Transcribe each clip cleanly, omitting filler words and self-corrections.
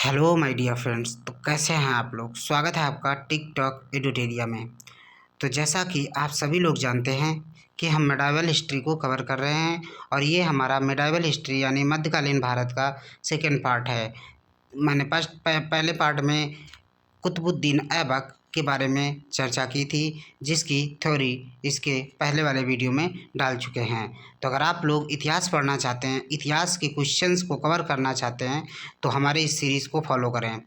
Hello my dear friends. तो कैसे हैं आप लोग। स्वागत है आपका टिकटॉक एडुटेरिया में। तो जैसा कि आप सभी लोग जानते हैं कि हम मेडाइवल हिस्ट्री को कवर कर रहे हैं और ये हमारा मेडाइवल हिस्ट्री यानी मध्यकालीन भारत का सेकंड पार्ट है। मैंने पहले पार्ट में कुतुबुद्दीन ऐबक के बारे में चर्चा की थी, जिसकी थ्योरी इसके पहले वाले वीडियो में डाल चुके हैं। तो अगर आप लोग इतिहास पढ़ना चाहते हैं, इतिहास के क्वेश्चंस को कवर करना चाहते हैं, तो हमारे इस सीरीज़ को फॉलो करें।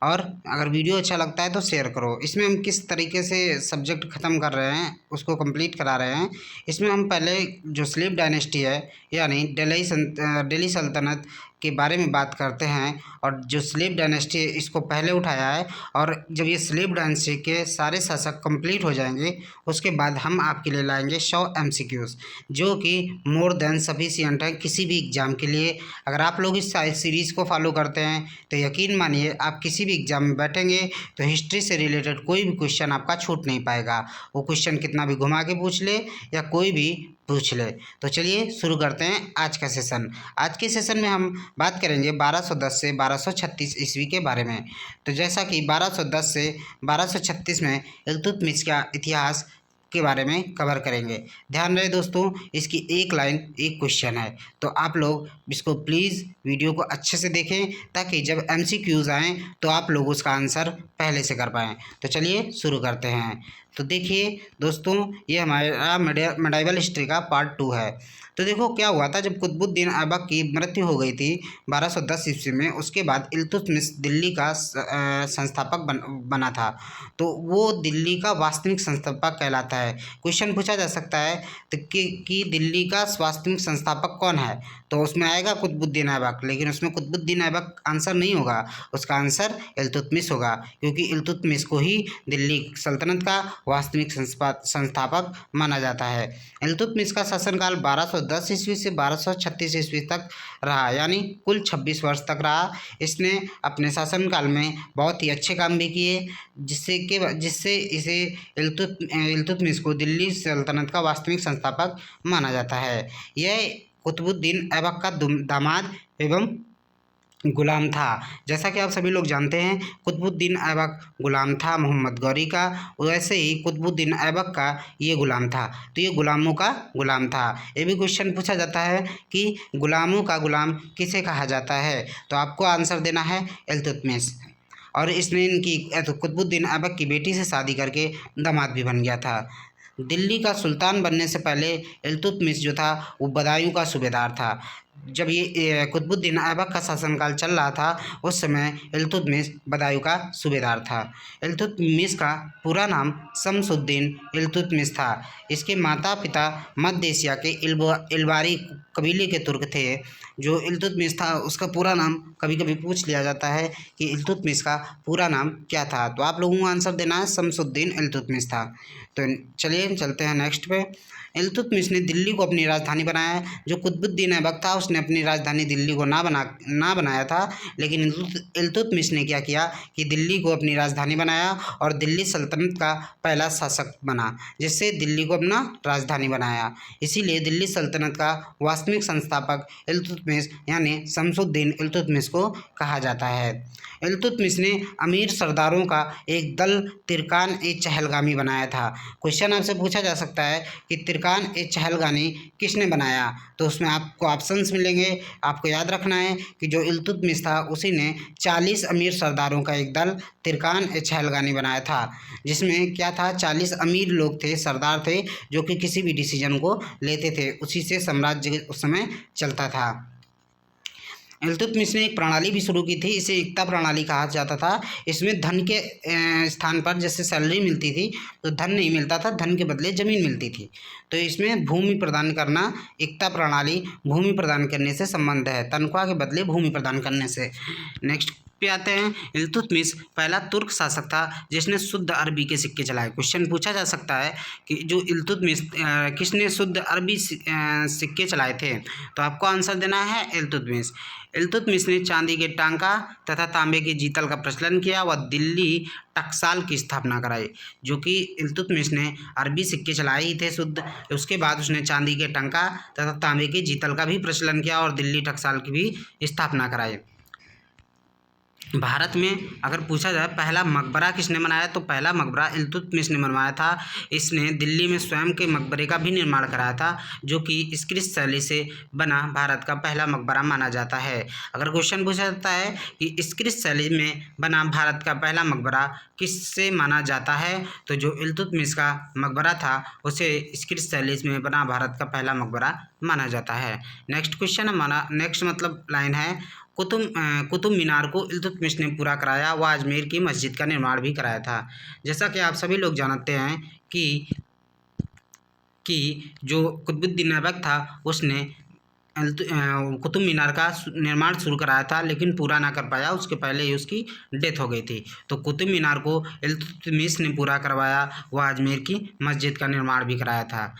और अगर वीडियो अच्छा लगता है तो शेयर करो। इसमें हम किस तरीके से सब्जेक्ट ख़त्म कर रहे हैं, उसको कंप्लीट करा रहे हैं। इसमें हम पहले जो स्लेव डायनेस्टी है यानी दिल्ली सल्तनत के बारे में बात करते हैं, और जो स्लेव डायनेस्टी है इसको पहले उठाया है। और जब ये स्लेव डायनेस्टी के सारे शासक कंप्लीट हो जाएंगे, उसके बाद हम आपके लिए लाएंगे 100 MCQs, जो कि मोर देन सफिशिएंट है किसी भी एग्ज़ाम के लिए। अगर आप लोग इस सीरीज़ को फॉलो करते हैं तो यकीन मानिए आप किसी भी एग्ज़ाम में बैठेंगे तो हिस्ट्री से रिलेटेड कोई भी क्वेश्चन आपका छूट नहीं पाएगा। वो क्वेश्चन कितना भी घुमा के पूछ ले या कोई भी पूछ ले। तो चलिए शुरू करते हैं आज का सेशन। आज के सेशन में हम बात करेंगे 1210 से 1236 ईस्वी के बारे में। तो जैसा कि 1210 से 1236 में इल्तुतमिश का इतिहास के बारे में कवर करेंगे। ध्यान रहे दोस्तों, इसकी एक लाइन एक क्वेश्चन है, तो आप लोग इसको प्लीज़ वीडियो को अच्छे से देखें ताकि जब MCQs आएँ तो आप लोग उसका आंसर पहले से कर पाएँ। तो चलिए शुरू करते हैं। तो देखिए दोस्तों, ये हमारा मेडाइवल हिस्ट्री का पार्ट 2 है। तो देखो क्या हुआ था, जब कुतुबुद्दीन ऐबक की मृत्यु हो गई थी 1210 ईस्वी में, उसके बाद इल्तुतमिश दिल्ली का संस्थापक बना था। तो वो दिल्ली का वास्तविक संस्थापक कहलाता है। क्वेश्चन पूछा जा सकता है तो कि दिल्ली का वास्तविक संस्थापक कौन है, तो उसमें आएगा कुतुबुद्दीन ऐबक, लेकिन उसमें कुतुबुद्दीन ऐबक आंसर नहीं होगा, उसका आंसर इल्तुतमिश होगा, क्योंकि इल्तुतमिश को ही दिल्ली सल्तनत का वास्तविक संस्थापक माना जाता है। इल्तुतमिश का शासनकाल 1210 ईस्वी से 1236 ईस्वी तक रहा, यानी कुल 26 वर्ष तक रहा। इसने अपने शासनकाल में बहुत ही अच्छे काम भी किए, जिससे इसे इल्तुतमिश को दिल्ली सल्तनत का वास्तविक संस्थापक माना जाता है। यह कुतुबुद्दीन ऐबक का दामाद एवं गुलाम था। जैसा कि आप सभी लोग जानते हैं, कुतुबुद्दीन ऐबक गुलाम था मोहम्मद गौरी का, वैसे ही कुतुबुद्दीन ऐबक का ये गुलाम था। तो ये गुलामों का गुलाम था। ये भी क्वेश्चन पूछा जाता है कि गुलामों का गुलाम किसे कहा जाता है, तो आपको आंसर देना है इल्तुतमिश। और इसने कुतुबुद्दीन ऐबक की बेटी से शादी करके दामाद भी बन गया था। दिल्ली का सुल्तान बनने से पहले इल्तुतमिश जो था वो बदायूं का सूबेदार था। जब ये कुतुबुद्दीन ऐबक का शासनकाल चल रहा था, उस समय इल्तुतमिश बदायूं का सूबेदार था। इल्तुतमिश का पूरा नाम शम्सुद्दीन इल्तुतमिश था। इसके माता पिता मध्य एशिया के इल्बारी कबीले के तुर्क थे। जो इल्तुतमिश था उसका पूरा नाम कभी कभी पूछ लिया जाता है कि इल्तुतमिश का पूरा नाम क्या था, तो आप लोगों को आंसर देना है शम्सुद्दीन इल्तुतमिश था। तो चलिए चलते हैं नेक्स्ट पे। इल्तुतमिश ने दिल्ली को अपनी राजधानी बनाया। जो कुतुबुद्दीन ऐबक था उसने अपनी राजधानी दिल्ली को ना बनाया था, लेकिन इल्तुतमिश ने क्या किया कि दिल्ली को अपनी राजधानी बनाया और दिल्ली सल्तनत का पहला शासक बना, जिससे दिल्ली को अपना राजधानी बनाया। इसीलिए दिल्ली सल्तनत का वास्तविक संस्थापक इल्तुतमिश यानी शम्सुद्दीन इल्तुतमिश को कहा जाता है। इल्तुतमिश ने अमीर सरदारों का एक दल तिरकान ए चहलगामी बनाया था। क्वेश्चन आपसे पूछा जा सकता है कि तिरकान ए चहलगामी किसने बनाया, तो उसमें आपको ऑप्शंस मिलेंगे। आपको याद रखना है कि जो इल्तुतमिश था उसी ने 40 अमीर सरदारों का एक दल तिरकान ए चहलगामी बनाया था, जिसमें क्या था 40 अमीर लोग थे, सरदार थे, जो कि किसी भी डिसीजन को लेते थे, उसी से साम्राज्य उस समय चलता था। इल्तुतमिश ने एक प्रणाली भी शुरू की थी, इसे एकता प्रणाली कहा जाता था। इसमें धन के स्थान पर जैसे सैलरी मिलती थी तो धन नहीं मिलता था, धन के बदले ज़मीन मिलती थी। तो इसमें भूमि प्रदान करना, एकता प्रणाली भूमि प्रदान करने से संबंध है, तनख्वाह के बदले भूमि प्रदान करने से। नेक्स्ट पे आते हैं। इल्तुतमिश पहला तुर्क शासक था जिसने शुद्ध अरबी के सिक्के चलाए। क्वेश्चन पूछा जा सकता है कि जो इल्तुतमिश किसने शुद्ध अरबी सिक्के चलाए थे, तो आपको आंसर देना है इल्तुतमिश। इल्तुतमिश ने चांदी के टांका तथा तांबे के जीतल का प्रचलन किया व दिल्ली टकसाल की स्थापना कराई। जो कि इल्तुतमिश ने अरबी सिक्के चलाए ही थे शुद्ध, उसके बाद उसने चांदी के टंका तथा तांबे के जीतल का भी प्रचलन किया और दिल्ली टकसाल की भी स्थापना कराई। भारत में अगर पूछा जाए पहला मकबरा किसने बनाया, तो पहला मकबरा इल्तुतमिश ने बनवाया था। इसने दिल्ली में स्वयं के मकबरे का भी निर्माण कराया था, जो कि स्क्रिप्ट शैली से बना भारत का पहला मकबरा माना जाता है। अगर क्वेश्चन पूछा जाता है कि स्क्रिप्ट शैली में बना भारत का पहला मकबरा किससे माना जाता है, तो जो इल्तुतमिश का मकबरा था उसे स्क्रिप्ट शैली में बना भारत का पहला मकबरा माना जाता है। नेक्स्ट क्वेश्चन हमारा, नेक्स्ट मतलब लाइन है, कुतुब मीनार को इल्तुतमिश ने पूरा कराया व अजमेर की मस्जिद का निर्माण भी कराया था। जैसा कि आप सभी लोग जानते हैं कि जो कुतुबुद्दीन ऐबक था उसने कुतुब मीनार का निर्माण शुरू कराया था, लेकिन पूरा ना कर पाया, उसके पहले ही उसकी डेथ हो गई थी। तो कुतुब मीनार को इल्तुतमिश ने पूरा करवाया व अजमेर की मस्जिद का निर्माण भी कराया था।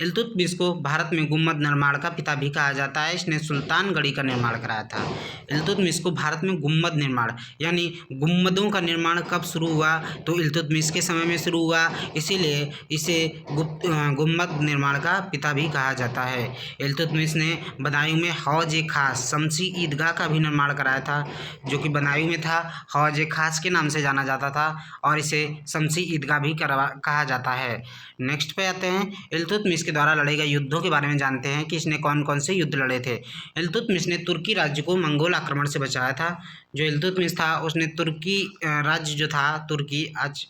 इल्तुतमिश को भारत में गुम्बद निर्माण का पिता भी कहा जाता है। इसने सुल्तानगढ़ी का निर्माण कराया था। इल्तुतमिश को भारत में गुम्बद निर्माण यानी गुम्बदों का निर्माण कब शुरू हुआ, तो इल्तुतमिश के समय में शुरू हुआ, इसीलिए इसे गुम्बद निर्माण का पिता भी कहा जाता है। इल्तुतमिश ने बदायूं में हौज-ए-खास शमसी ईदगाह का भी निर्माण कराया था, जो कि बदायूं में था, हौज-ए-खास के नाम से जाना जाता था और इसे शमसी ईदगाह भी कहा जाता है। नेक्स्ट पे आते हैं, इल्तुतमिश के द्वारा लड़े गए युद्धों के बारे में जानते हैं कि इसने कौन कौन से युद्ध लड़े थे। इल्तुतमिश ने तुर्की राज्य को मंगोल आक्रमण से बचाया था। जो इल्तुतमिश था उसने तुर्की राज्य जो था, तुर्की आज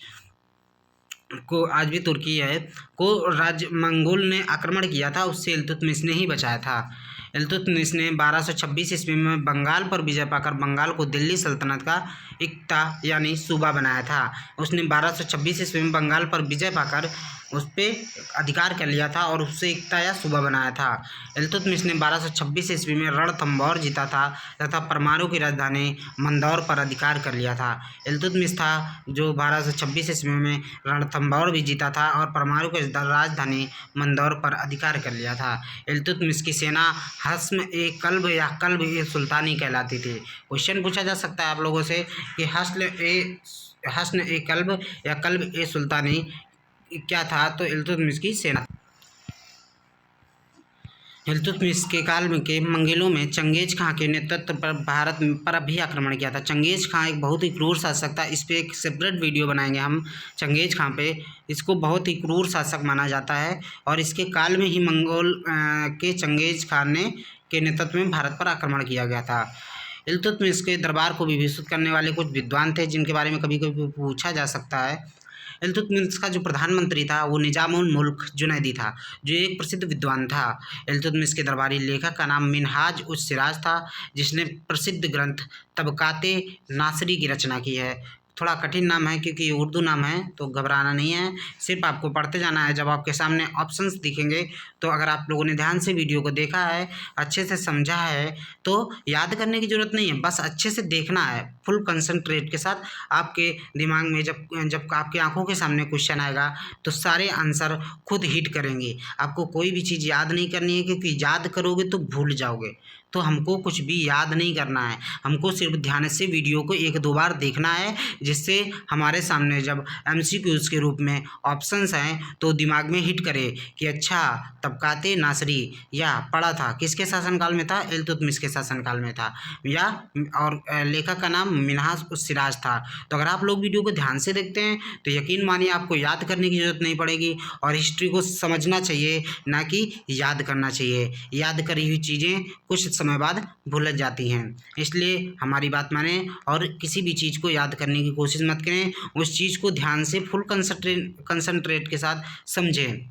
भी तुर्की है, को राज्य मंगोल ने आक्रमण किया था, उससे इल्तुतमिश ने ही बचाया था। इल्तुतमिश ने 1226 ईस्वी में बंगाल पर विजय पाकर बंगाल को दिल्ली सल्तनत का इक्ता यानी सूबा बनाया था। उसने 1226 ईस्वी में बंगाल पर विजय पाकर उस पर अधिकार कर लिया था और उससे इक्ता या सूबा बनाया था। इल्तुतमिश ने 1226 ईस्वी में रणथंभौर जीता था तथा परमाणु की राजधानी मंदौर पर अधिकार कर लिया था। इल्तुतमिश था जो 1226 ईस्वी में रणथंभौर भी जीता था और परमाणु की राजधानी मंदौर पर अधिकार कर लिया था। इल्तुतमिश की सेना हस्न-ए-कल्ब या कल्ब-ए-सुल्तानी कहलाती थी। क्वेश्चन पूछा जा सकता है आप लोगों से कि हस्न-ए-कल्ब या कल्ब-ए-सुल्तानी क्या था, तो इल्तुतमिश की सेना। इल्तुतमिश के काल में के मंगलों में चंगेज खां के नेतृत्व पर भारत पर भी आक्रमण किया था। चंगेज खां एक बहुत ही क्रूर शासक था। इस पर एक सेपरेट वीडियो बनाएंगे हम चंगेज खां पे। इसको बहुत ही क्रूर शासक माना जाता है और इसके काल में ही मंगोल के चंगेज खान के नेतृत्व में भारत पर आक्रमण किया गया था। इल्तुतमिश के दरबार को विभूषित करने वाले कुछ विद्वान थे जिनके बारे में कभी कभी पूछा जा सकता है। इल्तुतमिश का जो प्रधानमंत्री था वो निजामुल मुल्क जुनैदी था, जो एक प्रसिद्ध विद्वान था। इल्तुतमिश के दरबारी लेखक का नाम मिनहाज उस सिराज था, जिसने प्रसिद्ध ग्रंथ तबकाते नासरी की रचना की है। थोड़ा कठिन नाम है क्योंकि ये उर्दू नाम है, तो घबराना नहीं है, सिर्फ आपको पढ़ते जाना है। जब आपके सामने ऑप्शंस दिखेंगे तो अगर आप लोगों ने ध्यान से वीडियो को देखा है, अच्छे से समझा है, तो याद करने की ज़रूरत नहीं है, बस अच्छे से देखना है फुल कंसंट्रेट के साथ। आपके दिमाग में जब आपकी आंखों के सामने क्वेश्चन आएगा तो सारे आंसर खुद हिट करेंगे। आपको कोई भी चीज़ याद नहीं करनी है, क्योंकि याद करोगे तो भूल जाओगे। तो हमको कुछ भी याद नहीं करना है, हमको सिर्फ ध्यान से वीडियो को 1-2 बार देखना है, जिससे हमारे सामने जब MCQs के रूप में ऑप्शंस हैं तो दिमाग में हिट करे कि अच्छा तबकाते नासरी या पढ़ा था, किसके शासनकाल में था, इल्तुतमिश के शासनकाल में था, या और लेखक का नाम मिनहाज उस सिराज था। तो अगर आप लोग वीडियो को ध्यान से देखते हैं तो यकीन मानिए आपको याद करने की ज़रूरत नहीं पड़ेगी और हिस्ट्री को समझना चाहिए, ना कि याद करना चाहिए। याद करी हुई चीज़ें कुछ समय बाद भूल जाती हैं, इसलिए हमारी बात माने और किसी भी चीज़ को याद करने की कोशिश मत करें, उस चीज़ को ध्यान से फुल कंसंट्रेट के साथ समझें।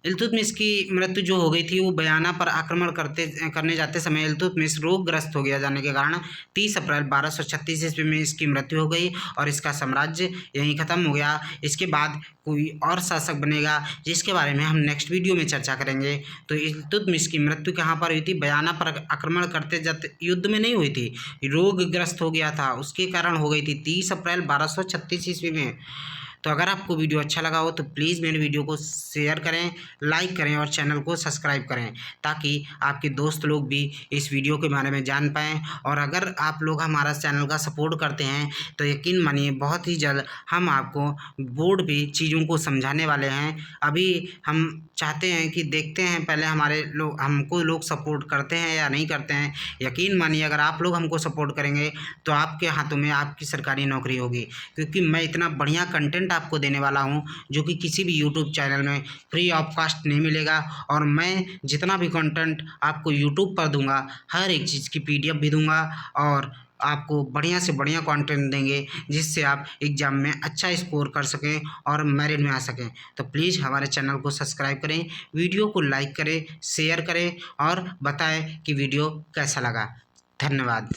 इल्तुतमिश की मृत्यु जो हो गई थी वो बयाना पर आक्रमण करने जाते समय इल्तुतमिश रोगग्रस्त हो गया जाने के कारण 30 अप्रैल 1236 ईस्वी में इसकी मृत्यु हो गई और इसका साम्राज्य यहीं ख़त्म हो गया। इसके बाद कोई और शासक बनेगा जिसके बारे में हम नेक्स्ट वीडियो में चर्चा करेंगे। तो इल्तुतमिश की मृत्यु कहाँ पर हुई थी, बयाना पर आक्रमण करते जाते युद्ध में नहीं हुई थी, रोगग्रस्त हो गया था, उसके कारण हो गई थी 30 अप्रैल 1236 ईस्वी में। तो अगर आपको वीडियो अच्छा लगा हो तो प्लीज़ मेरे वीडियो को शेयर करें, लाइक करें और चैनल को सब्सक्राइब करें, ताकि आपके दोस्त लोग भी इस वीडियो के बारे में जान पाएँ। और अगर आप लोग हमारा चैनल का सपोर्ट करते हैं तो यकीन मानिए बहुत ही जल्द हम आपको बोर्ड पे चीज़ों को समझाने वाले हैं। अभी हम चाहते हैं कि देखते हैं पहले हमारे लोग हमको लोग सपोर्ट करते हैं या नहीं करते हैं। यकीन मानिए अगर आप लोग हमको सपोर्ट करेंगे तो आपके हाथों में आपकी सरकारी नौकरी होगी, क्योंकि मैं इतना बढ़िया कंटेंट आपको देने वाला हूँ जो कि किसी भी यूट्यूब चैनल में फ्री ऑफ कॉस्ट नहीं मिलेगा। और मैं जितना भी कंटेंट आपको यूट्यूब पर दूंगा, हर एक चीज़ की PDF भी दूंगा और आपको बढ़िया से बढ़िया कंटेंट देंगे, जिससे आप एग्ज़ाम में अच्छा स्कोर कर सकें और मेरिट में आ सकें। तो प्लीज़ हमारे चैनल को सब्सक्राइब करें, वीडियो को लाइक करें, शेयर करें और बताएं कि वीडियो कैसा लगा। धन्यवाद।